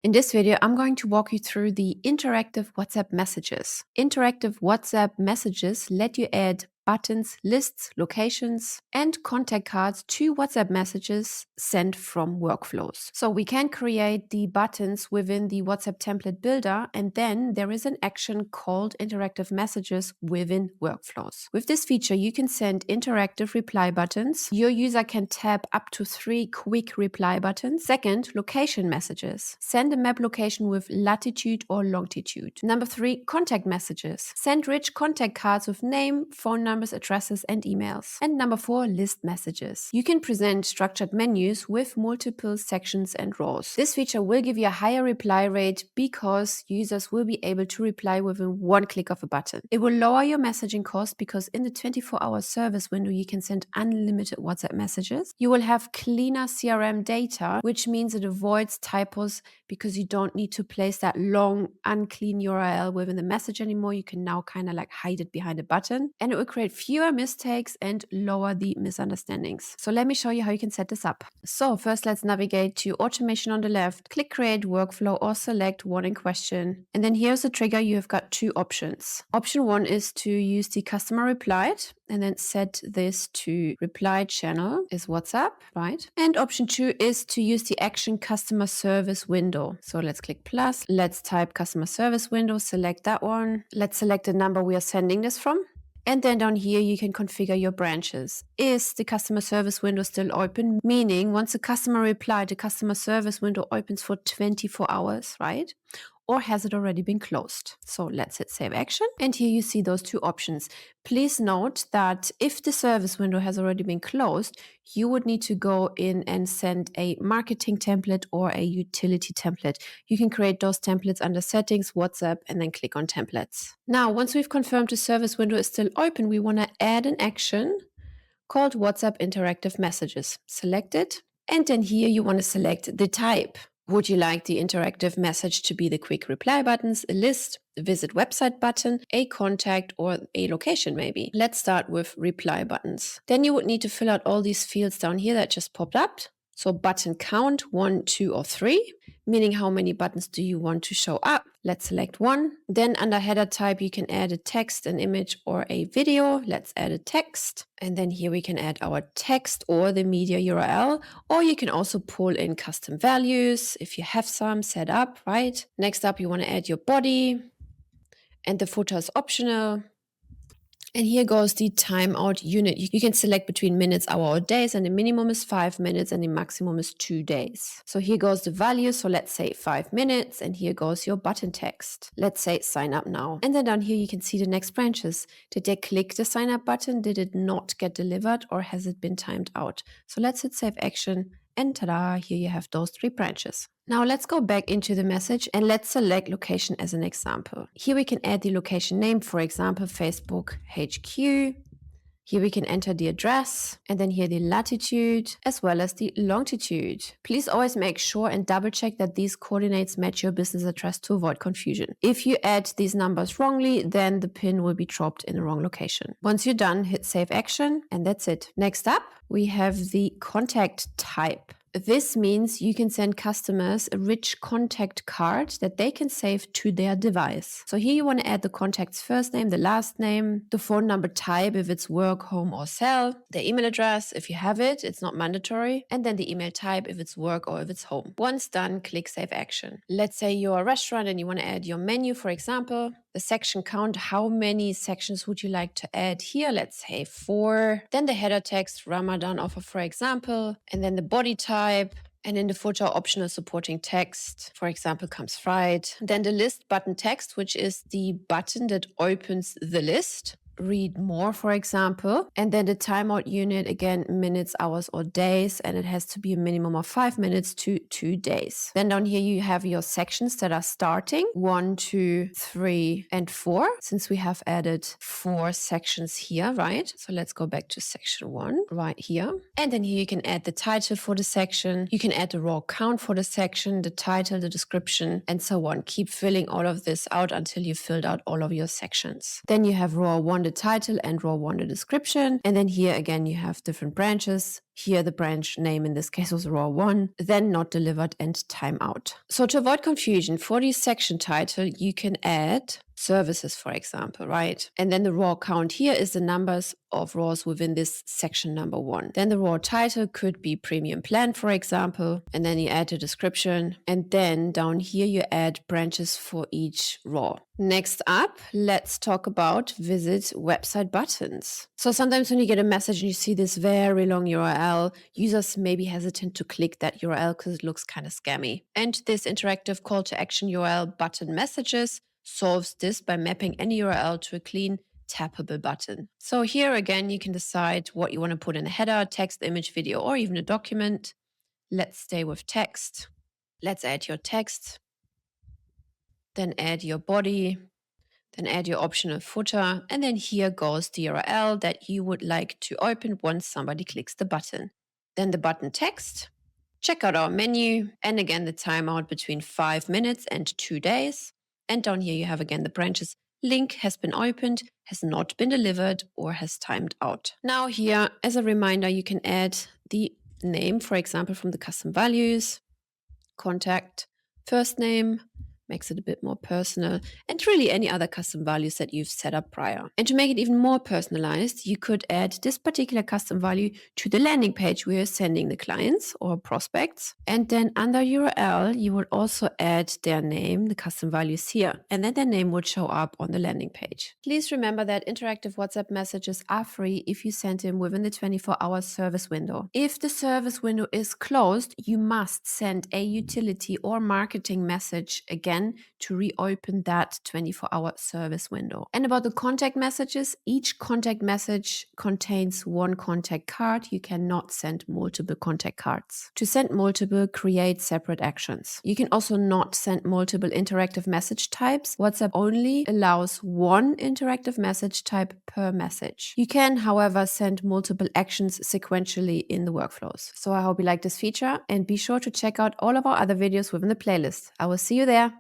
In this video, I'm going to walk you through the interactive WhatsApp messages. Interactive WhatsApp messages let you add buttons, lists, locations, and contact cards to WhatsApp messages sent from workflows. So we can create the buttons within the WhatsApp template builder, and then there is an action called interactive messages within workflows. With this feature, you can send interactive reply buttons. Your user can tap up to 3 quick reply buttons. Second, location messages. Send a map location with latitude or longitude. Number 3, contact messages. Send rich contact cards with name, phone numbers, addresses, and emails. And number 4, list messages. You can present structured menus with multiple sections and rows. This feature will give you a higher reply rate because users will be able to reply within one click of a button. It will lower your messaging cost because in the 24-hour service window, you can send unlimited WhatsApp messages. You will have cleaner CRM data, which means it avoids typos because you don't need to place that long, unclean URL within the message anymore. You can now kind of like hide it behind a button, and it will create fewer mistakes and lower the misunderstandings. So let me show you how you can set this up. So first, let's navigate to automation on the left, click create workflow or select one in question. And then here's the trigger. You have got 2 options. Option 1 is to use the customer replied and then set this to reply channel is WhatsApp, right? And option 2 is to use the action customer service window. So let's click plus. Let's type customer service window, select that one. Let's select the number we are sending this from. And then down here, you can configure your branches. Is the customer service window still open? Meaning once a customer replied, the customer service window opens for 24 hours, right? Or has it already been closed? So let's hit save action. And here you see those 2 options. Please note that if the service window has already been closed, you would need to go in and send a marketing template or a utility template. You can create those templates under settings, WhatsApp, and then click on templates. Now, once we've confirmed the service window is still open, we want to add an action called WhatsApp interactive messages. Select it. And then here you want to select the type. Would you like the interactive message to be the quick reply buttons, a list, a visit website button, a contact, or a location maybe? Let's start with reply buttons. Then you would need to fill out all these fields down here that just popped up. So button count 1, 2, or 3, meaning how many buttons do you want to show up? Let's select 1. Then under header type, you can add a text, an image, or a video. Let's add a text. And then here we can add our text or the media URL, or you can also pull in custom values if you have some set up, right? Next up, you want to add your body, and the footer is optional. And here goes the timeout unit. You can select between minutes, hour, or days, and the minimum is 5 minutes and the maximum is 2 days. So here goes the value. So let's say 5 minutes, and here goes your button text. Let's say sign up now. And then down here, you can see the next branches. Did they click the sign up button? Did it not get delivered, or has it been timed out? So let's hit save action. And ta-da, here you have those 3 branches. Now let's go back into the message and let's select location as an example. Here we can add the location name, for example, Facebook HQ. Here we can enter the address and then here the latitude as well as the longitude. Please always make sure and double check that these coordinates match your business address to avoid confusion. If you add these numbers wrongly, then the pin will be dropped in the wrong location. Once you're done, hit save action and that's it. Next up, we have the contact type. This means you can send customers a rich contact card that they can save to their device. So here you want to add the contact's first name, the last name, the phone number type if it's work, home, or cell, the email address if you have it, it's not mandatory, and then the email type if it's work or if it's home. Once done, click save action. Let's say you're a restaurant and you want to add your menu, for example. The section count, how many sections would you like to add here? Let's say 4. Then the header text, Ramadan offer, for example, and then the body type. And in the footer, optional supporting text, for example, comes fried. Then the list button text, which is the button that opens the list. Read more, for example. And then the timeout unit, again, minutes, hours, or days. And it has to be a minimum of 5 minutes to 2 days. Then down here, you have your sections that are starting 1, 2, 3, and 4. Since we have added 4 sections here, right? So let's go back to section 1 right here. And then here you can add the title for the section. You can add the raw count for the section, the title, the description, and so on. Keep filling all of this out until you filled out all of your sections. Then you have raw 1, a title and raw 1 a description. And then here again, you have different branches. Here the branch name in this case was raw 1, then not delivered and timeout. So to avoid confusion, for the section title, you can add services, for example, right? And then the raw count here is the numbers of raws within this section number 1. Then the raw title could be premium plan, for example, and then you add a description. And then down here, you add branches for each raw. Next up, let's talk about visit website buttons. So sometimes when you get a message and you see this very long URL, users may be hesitant to click that URL because it looks kind of scammy. And this interactive call to action URL button messages solves this by mapping any URL to a clean tappable button. So here again, you can decide what you want to put in a header, text, image, video, or even a document. Let's stay with text. Let's add your text. Then add your body, then add your optional footer, and then here goes the URL that you would like to open once somebody clicks the button. Then the button text, check out our menu, and again the timeout between 5 minutes and 2 days. And down here you have again the branches. Link has been opened, has not been delivered, or has timed out. Now here, as a reminder, you can add the name, for example, from the custom values, contact, first name, makes it a bit more personal, and really any other custom values that you've set up prior. And to make it even more personalized, you could add this particular custom value to the landing page we are sending the clients or prospects. And then under URL, you would also add their name, the custom values here, and then their name would show up on the landing page. Please remember that interactive WhatsApp messages are free if you send them within the 24-hour service window. If the service window is closed, you must send a utility or marketing message again to reopen that 24-hour service window. And about the contact messages, each contact message contains one contact card. You cannot send multiple contact cards. To send multiple, create separate actions. You can also not send multiple interactive message types. WhatsApp only allows one interactive message type per message. You can, however, send multiple actions sequentially in the workflows. So I hope you like this feature and be sure to check out all of our other videos within the playlist. I will see you there.